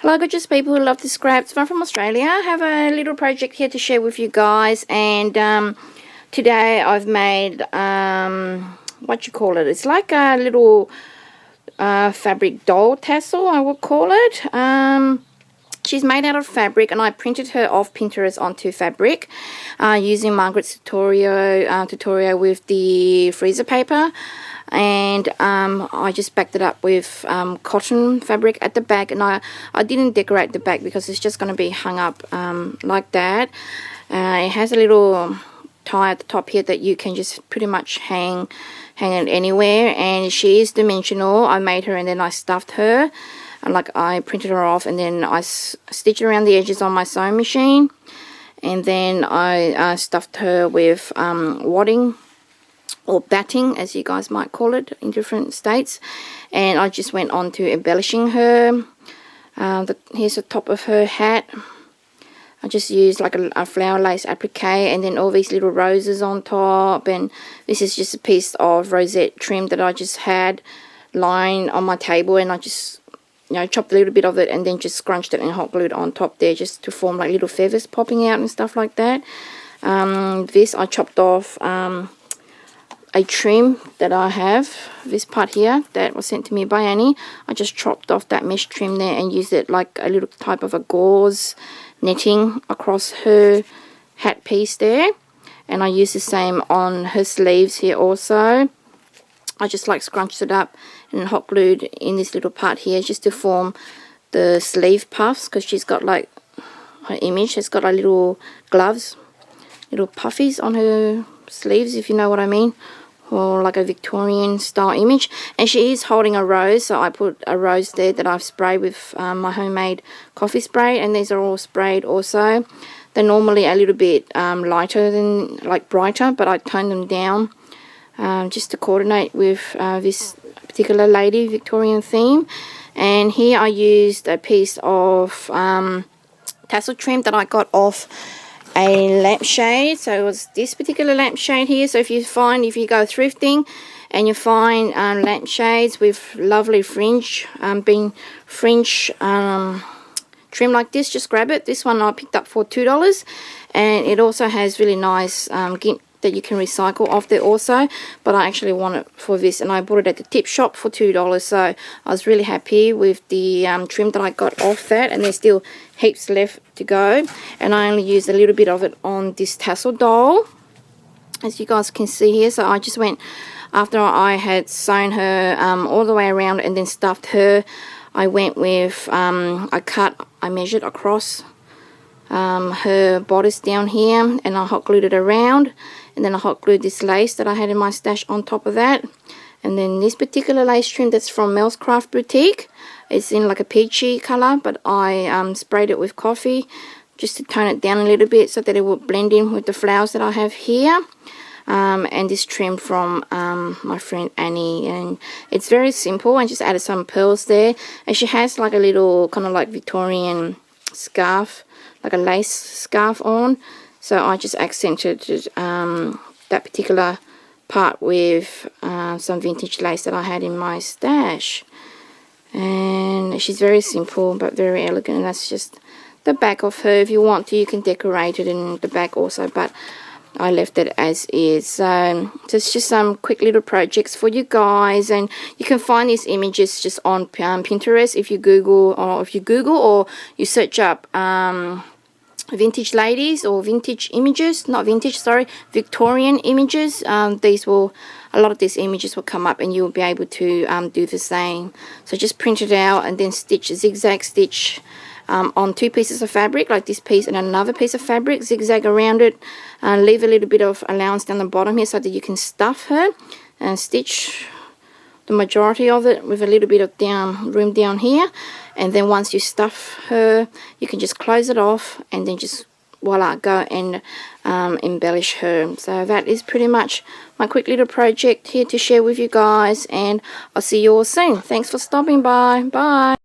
Hello gorgeous people who love the scraps. I'm from Australia. I have a little project here to share with you guys, and today I've made what you call it, it's like a little fabric doll tassel, I would call it. She's made out of fabric, and I printed her off Pinterest onto fabric using Margaret's tutorial with the freezer paper. And I just backed it up with cotton fabric at the back, and I didn't decorate the back because it's just going to be hung up like that. It has a little tie at the top here that you can just pretty much hang it anywhere, and she is dimensional. I made her and then I stuffed her, and like I printed her off, and then I stitched around the edges on my sewing machine, and then I stuffed her with wadding, or batting as you guys might call it in different states. And I just went on to embellishing her. Here's the top of her hat. I just used like a flower lace applique, and then all these little roses on top, and this is just a piece of rosette trim that I just had lying on my table, and I just chopped a little bit of it and then just scrunched it and hot glued on top there just to form like little feathers popping out and stuff like that. This I chopped off a trim that I have, this part here that was sent to me by Annie. I just chopped off that mesh trim there and used it like a little type of a gauze netting across her hat piece there, and I used the same on her sleeves here also. I just like scrunched it up and hot glued in this little part here just to form the sleeve puffs, because she's got like, her image has got like little gloves, little puffies on her sleeves, if you know what I mean, or like a Victorian style image. And she is holding a rose, so I put a rose there that I've sprayed with my homemade coffee spray, and these are all sprayed also. They're normally a little bit lighter than, like brighter, but I toned them down just to coordinate with this particular lady Victorian theme. And here I used a piece of tassel trim that I got off a lampshade. So it was this particular lampshade here. So if you go thrifting and you find lampshades with lovely fringe, trim like this, just grab it. This one I picked up for $2, and it also has really nice gimp that you can recycle off there also, but I actually want it for this, and I bought it at the tip shop for $2, so I was really happy with the trim that I got off that, and there's still heaps left to go. And I only used a little bit of it on this tassel doll, as you guys can see here. So I just went, after I had sewn her all the way around and then stuffed her, I went with I measured across her bodice down here, and I hot glued it around, and then I hot glued this lace that I had in my stash on top of that. And then this particular lace trim that's from Mel's Craft Boutique, it's in like a peachy color, but I sprayed it with coffee just to tone it down a little bit so that it would blend in with the flowers that I have here. And this trim from my friend Annie, and it's very simple. I just added some pearls there, and she has like a little kind of like Victorian scarf, like a lace scarf on, so I just accented that particular part with some vintage lace that I had in my stash. And she's very simple but very elegant, and that's just the back of her. If you want to, you can decorate it in the back also, but I left it as is. So it's just some quick little projects for you guys, and you can find these images just on Pinterest if you Google, or you search up vintage ladies or vintage images, not vintage, sorry, Victorian images. A lot of these images will come up, and you will be able to do the same. So just print it out and then zigzag stitch on two pieces of fabric, like this piece and another piece of fabric, zigzag around it, leave a little bit of allowance down the bottom here so that you can stuff her, and stitch the majority of it with a little bit of room down here. And then once you stuff her, you can just close it off, and then just voila, go and embellish her. So that is pretty much my quick little project here to share with you guys, and I'll see you all soon. Thanks for stopping by. Bye.